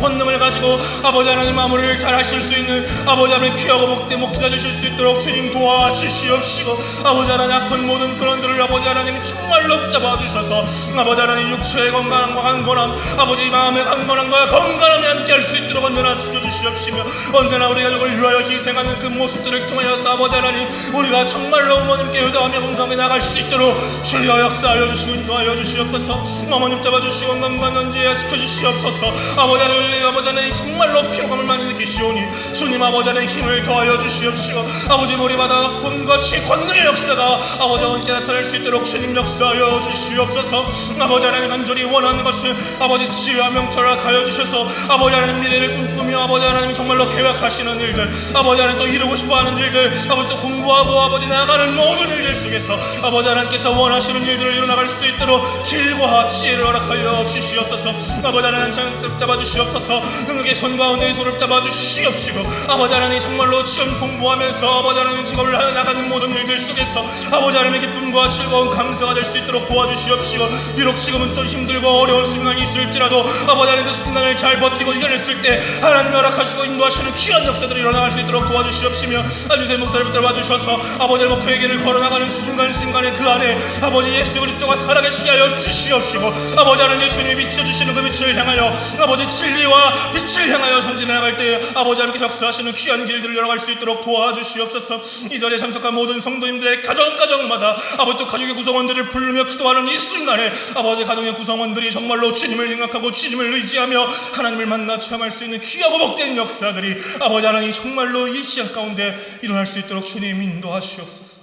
S1: 권능을 가지고 아버지 하나님 마무리를 잘 하실 수 있는 아버지 하나님 귀하고 복된 목자 주실 수 있도록 주님 도와주시옵시고 아버지 하나님 아픈 모든 그런들을 아버지 하나님 정말로 붙잡아 주셔서 아버지 하나님 육체의 건강과 강건함, 아버지 마음의 강건함과 건강함이 함께 할 수 있도록 언제나 지켜주시옵소서. 주시옵시며 언제나 우리 가족을 위하여 희생하는 그 모습들을 통하여서 아버지 하나님 우리가 정말로 어머님께 의도하며 공감해 나갈 수 있도록 주여 역사하여 주시고 인도하여 주시옵소서. 어머님 잡아주시고 건강건지에 지켜주시옵소서. 아버지 하나님 정말로 피로감을 많이 느끼시오니 주님 아버지 하나님 힘을 더하여 주시옵시고 아버지 머리바닥 아픔과 권능의 역사가 아버지 하나님께 나타날 수 있도록 주님 역사하여 주시옵소서. 아버지 하나님 간절히 원하는 것은 아버지 지혜와 명철을 가여 주셔서 아버지 하나님 미래를 꿈꾸며 아버지 하나님 정말로 계획하시는 일들 아버지 하나님 또 이루고 싶어하는 일들 아버지 또 공부하고 아버지 나아가는 모든 일들 속에서 아버지 하나님께서 원하시는 일들을 이뤄나갈 수 있도록 길과 지혜를 허락하여 주시옵소서. 아버지 하나님 잡아주시옵소서. 능력의 손과 은혜의 손을 잡아주시옵시고 아버지 하나님 정말로 지금 공부하면서 아버지 하나님 직업을 나가는 모든 일들 속에서 아버지 하나님의 기쁨과 즐거운 감사가 될 수 있도록 도와주시옵시고 비록 지금은 좀 힘들고 어려운 순간이 있을지라도 아버지 하나님 그 순간을 잘 버티고 이겨냈을 때 하나님이 허락하시고 인도하시는 귀한 역사들이 일어나갈 수 있도록 도와주시옵시며 아주의 목사를 붙들어 주셔서 아버지 목표의 길을 걸어나가는 순간순간에 그 안에 아버지 예수 그리스도가 살아계시게 하여 주시옵시고 아버지 하나님 예수님이 비춰주시는 그 빛을 향하여 아버지 진리와 빛을 향하여 전진해 나갈 때 아버지 하나님께 역사하시는 귀한 길들을 열어갈 수 있도록 도와주시옵소서. 이 자리에 참석한 모든 성도님들의 가정마다 아버지 또 가족의 구성원들을 부르며 기도하는 이 순간에 아버지 가정의 구성원들이 정말로 주님을 생각하고 주님을 의지하며 하나님을 만나 체험할 수 있는 귀하고 복된 역사들이 아버지 하나님 정말로 이 시간 가운데 일어날 수 있도록 주님 인도하시옵소서.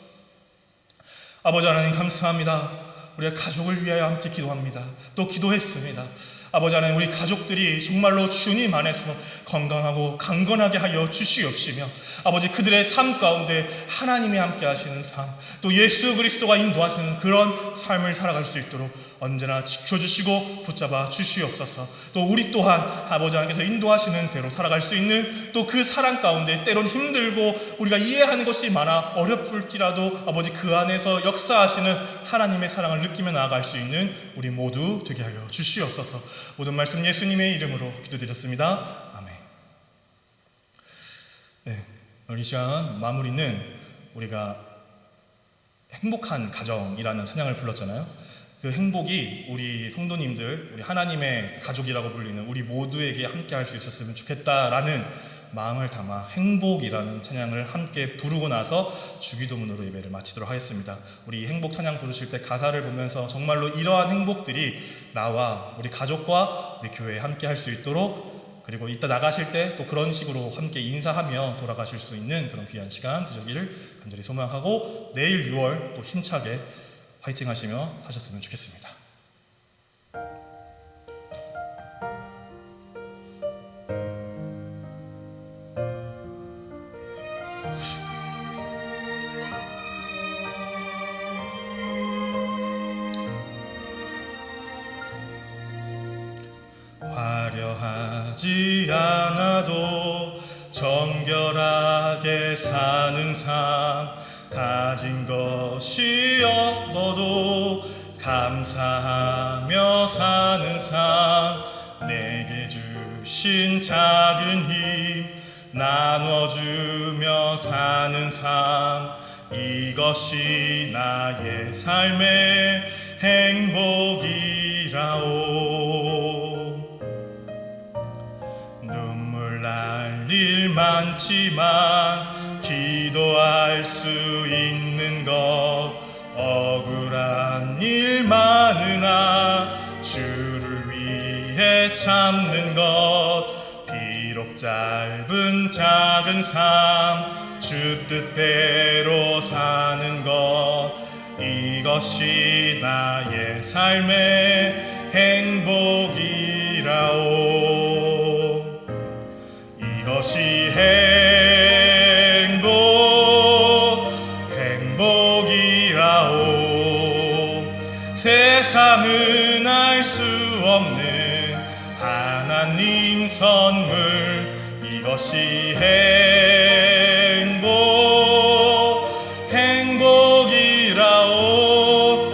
S1: 아버지 하나님 감사합니다. 우리의 가족을 위하여 함께 기도합니다. 또 기도했습니다. 아버지 하나님 우리 가족들이 정말로 주님 안에서 건강하고 강건하게 하여 주시옵시며 아버지 그들의 삶 가운데 하나님이 함께 하시는 삶 또 예수 그리스도가 인도하시는 그런 삶을 살아갈 수 있도록 언제나 지켜주시고 붙잡아 주시옵소서. 또 우리 또한 아버지 하나님께서 인도하시는 대로 살아갈 수 있는 또 그 사랑 가운데 때론 힘들고 우리가 이해하는 것이 많아 어렵을지라도 아버지 그 안에서 역사하시는 하나님의 사랑을 느끼며 나아갈 수 있는 우리 모두 되게 하여 주시옵소서. 모든 말씀 예수님의 이름으로 기도드렸습니다. 아멘. 네, 오늘 이 시간 마무리는 우리가 행복한 가정이라는 찬양을 불렀잖아요. 그 행복이 우리 성도님들, 우리 하나님의 가족이라고 불리는 우리 모두에게 함께 할 수 있었으면 좋겠다라는 마음을 담아 행복이라는 찬양을 함께 부르고 나서 주기도문으로 예배를 마치도록 하겠습니다. 우리 이 행복 찬양 부르실 때 가사를 보면서 정말로 이러한 행복들이 나와 우리 가족과 우리 교회에 함께 할 수 있도록 그리고 이따 나가실 때 또 그런 식으로 함께 인사하며 돌아가실 수 있는 그런 귀한 시간 되시기를 간절히 소망하고 내일 6월 또 힘차게 화이팅 하시며 사셨으면 좋겠습니다. 화려하지 않아도 정결하게 사는 삶 가진 것이 없어도 감사하며 사는 삶 내게 주신 작은 힘 나눠주며 사는 삶 이것이 나의 삶의 행복이라오. 눈물 날 일 많지만 기도할 수 있는 것 억울한 일 많으나 주를 위해 참는 것 비록 짧은 작은 삶 주 뜻대로 사는 것 이것이 나의 삶의 행복이라오. 이것이 행복이라오. 세상은 알 수 없는 하나님 선물 이것이 행복이라오.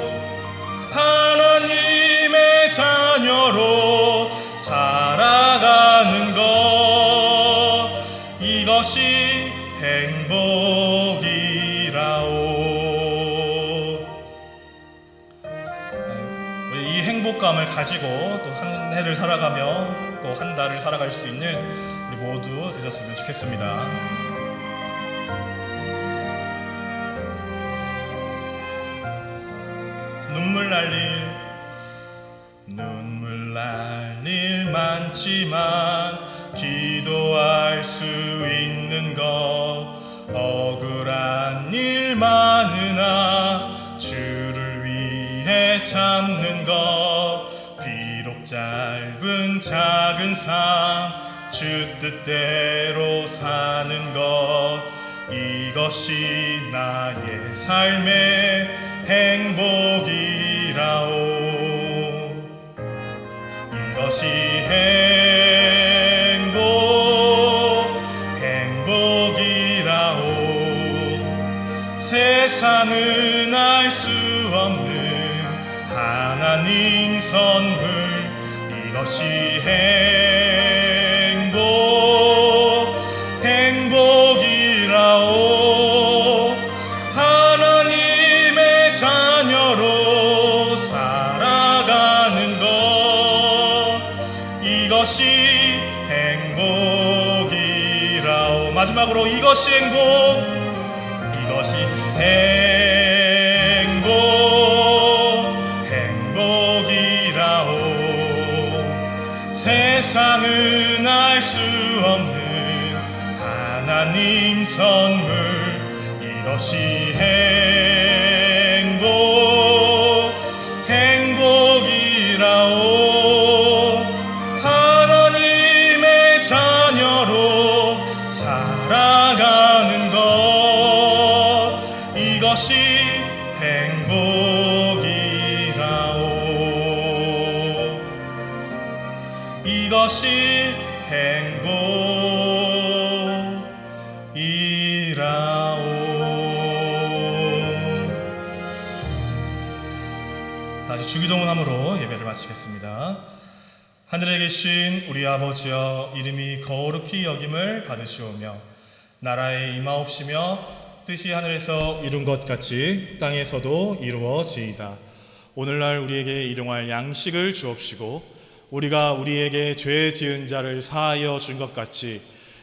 S1: 하나님의 자녀로 살아가는 것 이것이 행복이라오. 우리 이 행복감을 가지고 또 한 해를 살아가며 또 한 달을 살아갈 수 있는 우리 모두 되셨으면 좋겠습니다. 눈물 날 일 많지만 기도할 수 있는 것, 억울한 일 많으나 주를 위해 참는 것, 비록 짧은 작은 삶 주 뜻대로 사는 것, 이것이 나의 삶의 행복이라오. 이것이 행복이라오. 세상은 알 수 없는 하나님 선물, 이것이 행복이라오. 하나님의 자녀로 살아가는 것, 이것이 행복이라오. 마지막으로 이것이 행복이라오. 세상은 알 수 없는 하나님 선물, 이것이 행복이라오. 하나님의 자녀로 살아가는 것, 이것이 행복이라오. 이것이 행복이라오. 다시 주기도문함으로 예배를 마치겠습니다. 하늘에 계신 우리 아버지여, 이름이 거룩히 여김을 받으시오며 나라에 임하옵시며 뜻이 하늘에서 이룬 것 같이 땅에서도 이루어지이다. 오늘날 우리에게 일용할 양식을 주옵시고 우리가 우리에게 죄 지은 자를 사하여 준 것 같이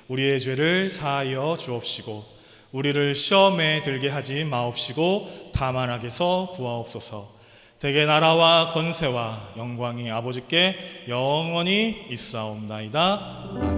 S1: 우리의 죄를 사하여 주옵시고 우리를 시험에 들게 하지 마옵시고 다만 악에서 구하옵소서. 대개 나라와 권세와 영광이 아버지께 영원히 있사옵나이다. 아멘.